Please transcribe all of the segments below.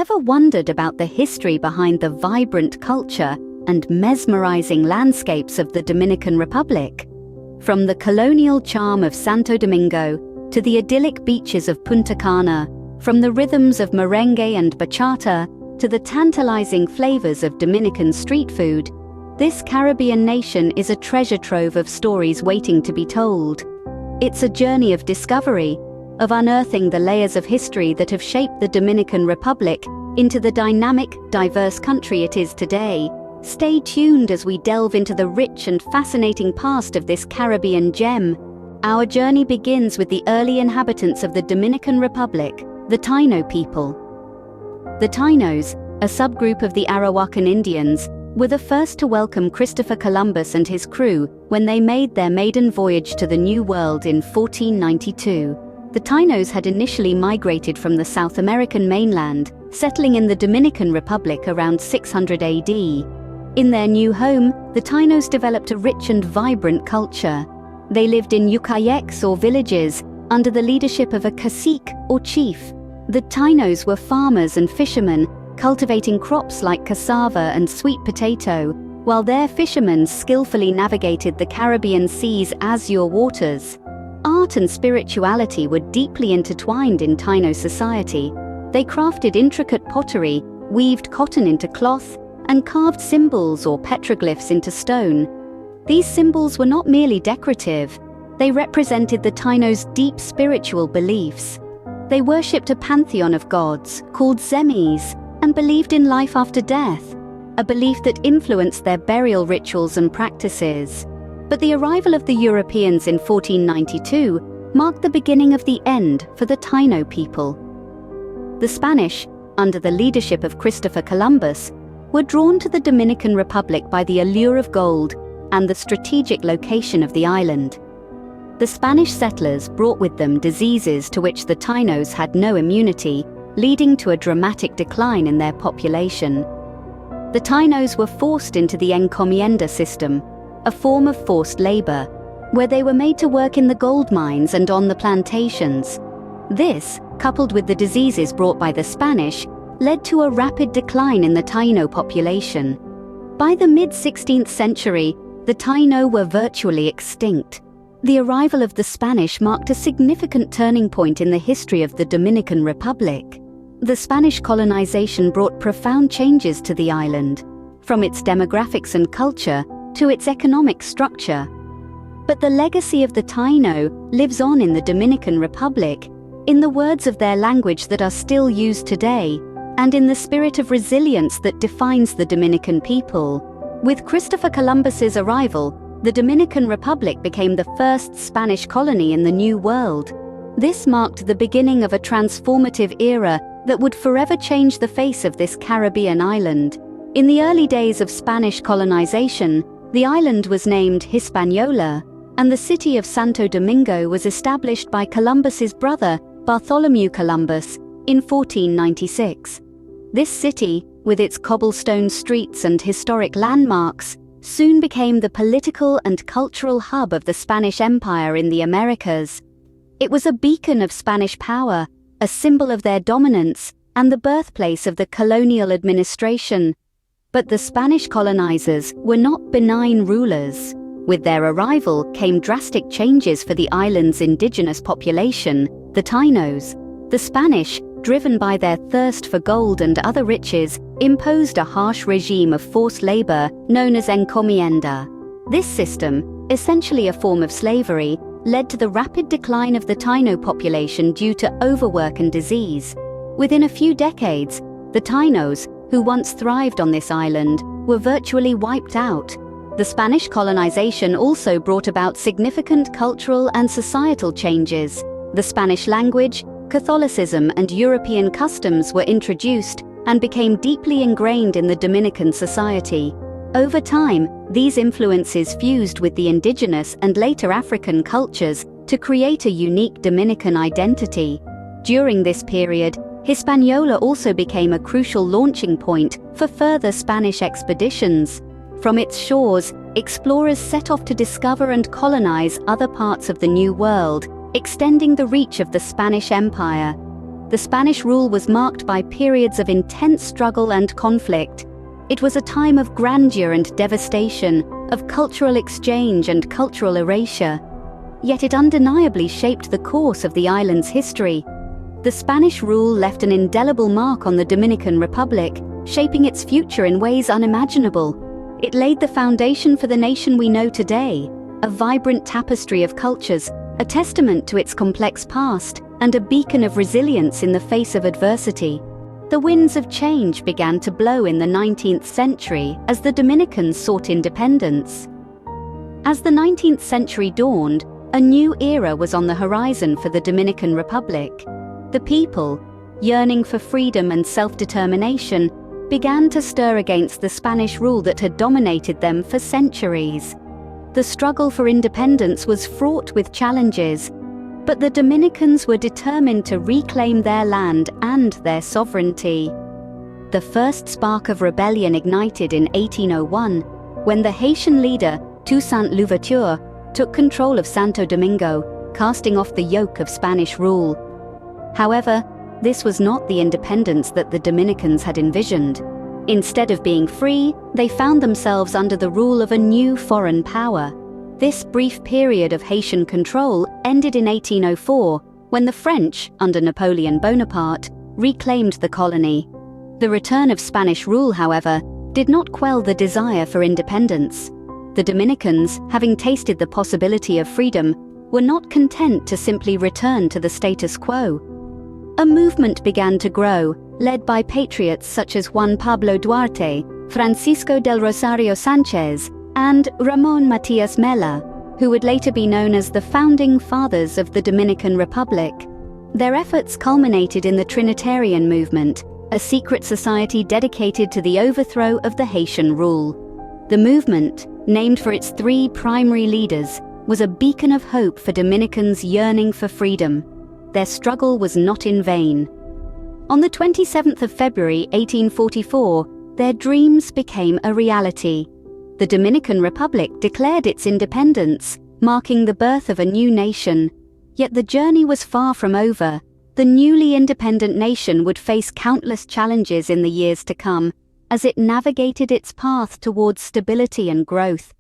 ever wondered about the history behind the vibrant culture and mesmerizing landscapes of the Dominican Republic? From the colonial charm of Santo Domingo to the idyllic beaches of Punta Cana, from the rhythms of merengue and bachata to the tantalizing flavors of Dominican street food, this Caribbean nation is a treasure trove of stories waiting to be told. It's a journey of discovery, of unearthing the layers of history that have shaped the Dominican Republic into the dynamic, diverse country it is today. Stay tuned as we delve into the rich and fascinating past of this Caribbean gem. Our journey begins with the early inhabitants of the Dominican Republic, the Taino people. The Tainos, a subgroup of the Arawakan Indians, were the first to welcome Christopher Columbus and his crew when they made their maiden voyage to the New World in 1492. The Tainos had initially migrated from the South American mainland, settling in the Dominican Republic around 600 AD. In their new home, the Tainos developed a rich and vibrant culture. They lived in ucayeks or villages under the leadership of a cacique or chief. The Tainos were farmers and fishermen, cultivating crops like cassava and sweet potato, while their fishermen skillfully navigated the Caribbean Sea's azure waters. Art and spirituality were deeply intertwined in Taino society. They crafted intricate pottery, weaved cotton into cloth, and carved symbols or petroglyphs into stone. These symbols were not merely decorative. They represented the Tainos' deep spiritual beliefs. They worshipped a pantheon of gods, called zemis, and believed in life after death, a belief that influenced their burial rituals and practices. But the arrival of the Europeans in 1492 marked the beginning of the end for the Taino people. The Spanish, under the leadership of Christopher Columbus, were drawn to the Dominican Republic by the allure of gold and the strategic location of the island. The Spanish settlers brought with them diseases to which the Tainos had no immunity, leading to a dramatic decline in their population. The Tainos were forced into the encomienda system, a form of forced labor, where they were made to work in the gold mines and on the plantations. This, coupled with the diseases brought by the Spanish, led to a rapid decline in the Taino population. By the mid-16th century, the Taino were virtually extinct. The arrival of the Spanish marked a significant turning point in the history of the Dominican Republic. The Spanish colonization brought profound changes to the island, from its demographics and culture to its economic structure. But the legacy of the Taino lives on in the Dominican Republic, in the words of their language that are still used today, and in the spirit of resilience that defines the Dominican people. With Christopher Columbus's arrival, the Dominican Republic became the first Spanish colony in the New World. This marked the beginning of a transformative era that would forever change the face of this Caribbean island. In the early days of Spanish colonization, the island was named Hispaniola, and the city of Santo Domingo was established by Columbus's brother, Bartholomew Columbus, in 1496. This city, with its cobblestone streets and historic landmarks, soon became the political and cultural hub of the Spanish Empire in the Americas. It was a beacon of Spanish power, a symbol of their dominance, and the birthplace of the colonial administration. But the Spanish colonizers were not benign rulers. With their arrival came drastic changes for the island's indigenous population, the Tainos. The Spanish, driven by their thirst for gold and other riches, imposed a harsh regime of forced labor known as encomienda. This system, essentially a form of slavery, led to the rapid decline of the Taino population due to overwork and disease. Within a few decades, the Tainos, who once thrived on this island, were virtually wiped out. The Spanish colonization also brought about significant cultural and societal changes. The Spanish language, Catholicism, and European customs were introduced and became deeply ingrained in the Dominican society. Over time, these influences fused with the indigenous and later African cultures to create a unique Dominican identity. During this period, Hispaniola also became a crucial launching point for further Spanish expeditions. From its shores, explorers set off to discover and colonize other parts of the New World, extending the reach of the Spanish Empire. The Spanish rule was marked by periods of intense struggle and conflict. It was a time of grandeur and devastation, of cultural exchange and cultural erasure. Yet it undeniably shaped the course of the island's history. The Spanish rule left an indelible mark on the Dominican Republic, shaping its future in ways unimaginable. It laid the foundation for the nation we know today, a vibrant tapestry of cultures, a testament to its complex past, and a beacon of resilience in the face of adversity. The winds of change began to blow in the 19th century as the Dominicans sought independence. As the 19th century dawned, a new era was on the horizon for the Dominican Republic. The people, yearning for freedom and self-determination, began to stir against the Spanish rule that had dominated them for centuries. The struggle for independence was fraught with challenges, but the Dominicans were determined to reclaim their land and their sovereignty. The first spark of rebellion ignited in 1801, when the Haitian leader, Toussaint Louverture, took control of Santo Domingo, casting off the yoke of Spanish rule. However, this was not the independence that the Dominicans had envisioned. Instead of being free, they found themselves under the rule of a new foreign power. This brief period of Haitian control ended in 1804, when the French, under Napoleon Bonaparte, reclaimed the colony. The return of Spanish rule, however, did not quell the desire for independence. The Dominicans, having tasted the possibility of freedom, were not content to simply return to the status quo. A movement began to grow, led by patriots such as Juan Pablo Duarte, Francisco del Rosario Sanchez, and Ramón Matías Mella, who would later be known as the founding fathers of the Dominican Republic. Their efforts culminated in the Trinitarian movement, a secret society dedicated to the overthrow of the Haitian rule. The movement, named for its three primary leaders, was a beacon of hope for Dominicans yearning for freedom. Their struggle was not in vain. On the 27th of February 1844, their dreams became a reality. The Dominican Republic declared its independence, marking the birth of a new nation. Yet the journey was far from over. The newly independent nation would face countless challenges in the years to come, as it navigated its path towards stability and growth.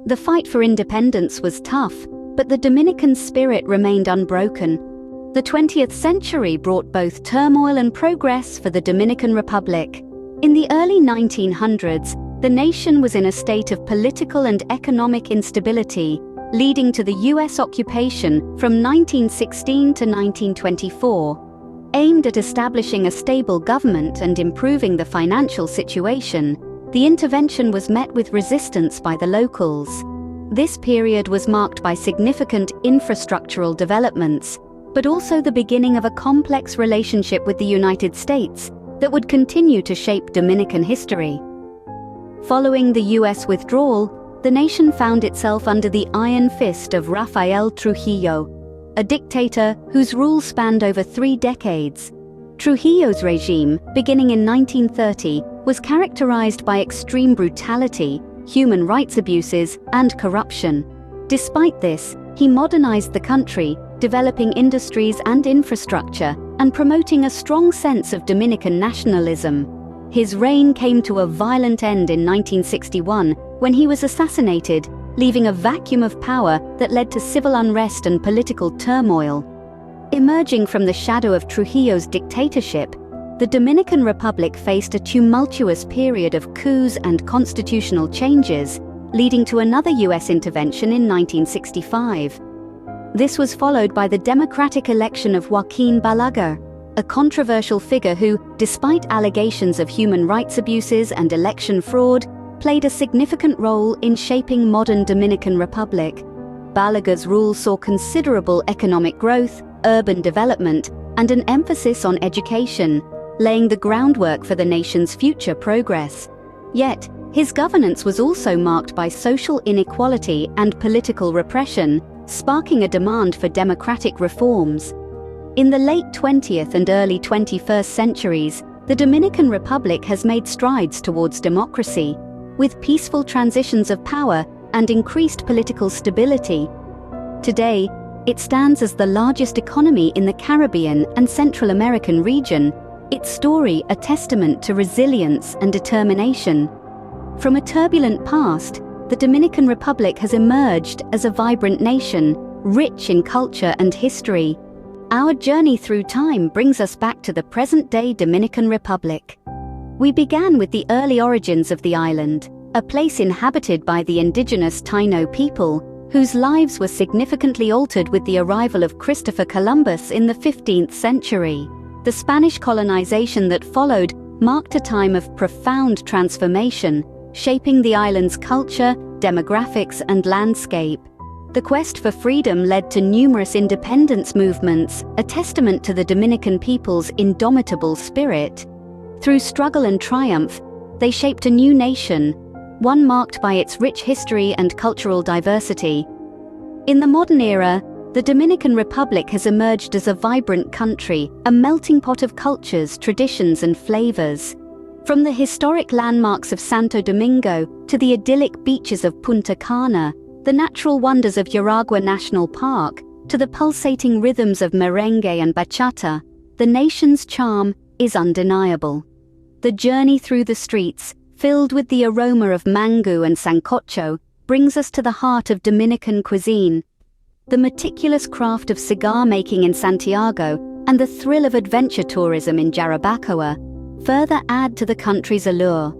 The fight for independence was tough, but the Dominican spirit remained unbroken. The 20th century brought both turmoil and progress for the Dominican Republic. In the early 1900s, the nation was in a state of political and economic instability, leading to the U.S. occupation from 1916 to 1924. Aimed at establishing a stable government and improving the financial situation, the intervention was met with resistance by the locals. This period was marked by significant infrastructural developments, but also the beginning of a complex relationship with the United States that would continue to shape Dominican history. Following the U.S. withdrawal, the nation found itself under the iron fist of Rafael Trujillo, a dictator whose rule spanned over 3 decades. Trujillo's regime, beginning in 1930, was characterized by extreme brutality, human rights abuses, and corruption. Despite this, he modernized the country, developing industries and infrastructure, and promoting a strong sense of Dominican nationalism. His reign came to a violent end in 1961 when he was assassinated, leaving a vacuum of power that led to civil unrest and political turmoil. Emerging from the shadow of Trujillo's dictatorship, the Dominican Republic faced a tumultuous period of coups and constitutional changes, leading to another U.S. intervention in 1965. This was followed by the democratic election of Joaquín Balaguer, a controversial figure who, despite allegations of human rights abuses and election fraud, played a significant role in shaping modern Dominican Republic. Balaguer's rule saw considerable economic growth, urban development, and an emphasis on education, laying the groundwork for the nation's future progress. Yet, his governance was also marked by social inequality and political repression, sparking a demand for democratic reforms. In the late 20th and early 21st centuries, the Dominican Republic has made strides towards democracy, with peaceful transitions of power and increased political stability. Today, It stands as the largest economy in the Caribbean and Central American region, its story a testament to resilience and determination. From a turbulent past, the Dominican Republic has emerged as a vibrant nation, rich in culture and history. Our journey through time brings us back to the present-day Dominican Republic. We began with the early origins of the island, a place inhabited by the indigenous Taino people, whose lives were significantly altered with the arrival of Christopher Columbus in the 15th century. The Spanish colonization that followed marked a time of profound transformation, shaping the island's culture, demographics, and landscape. The quest for freedom led to numerous independence movements, a testament to the Dominican people's indomitable spirit. Through struggle and triumph, they shaped a new nation, one marked by its rich history and cultural diversity. In the modern era, the Dominican Republic has emerged as a vibrant country, a melting pot of cultures, traditions, and flavors. From the historic landmarks of Santo Domingo to the idyllic beaches of Punta Cana, the natural wonders of Yaragua National Park to the pulsating rhythms of merengue and bachata, the nation's charm is undeniable. The journey through the streets, filled with the aroma of mango and sancocho, brings us to the heart of Dominican cuisine. The meticulous craft of cigar making in Santiago and the thrill of adventure tourism in Jarabacoa further add to the country's allure.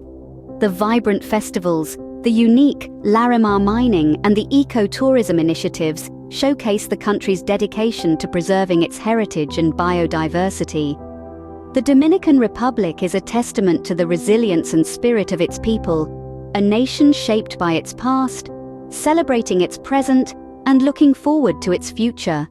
The vibrant festivals, the unique Larimar mining, and the eco-tourism initiatives showcase the country's dedication to preserving its heritage and biodiversity. The Dominican Republic is a testament to the resilience and spirit of its people, a nation shaped by its past, celebrating its present, and looking forward to its future.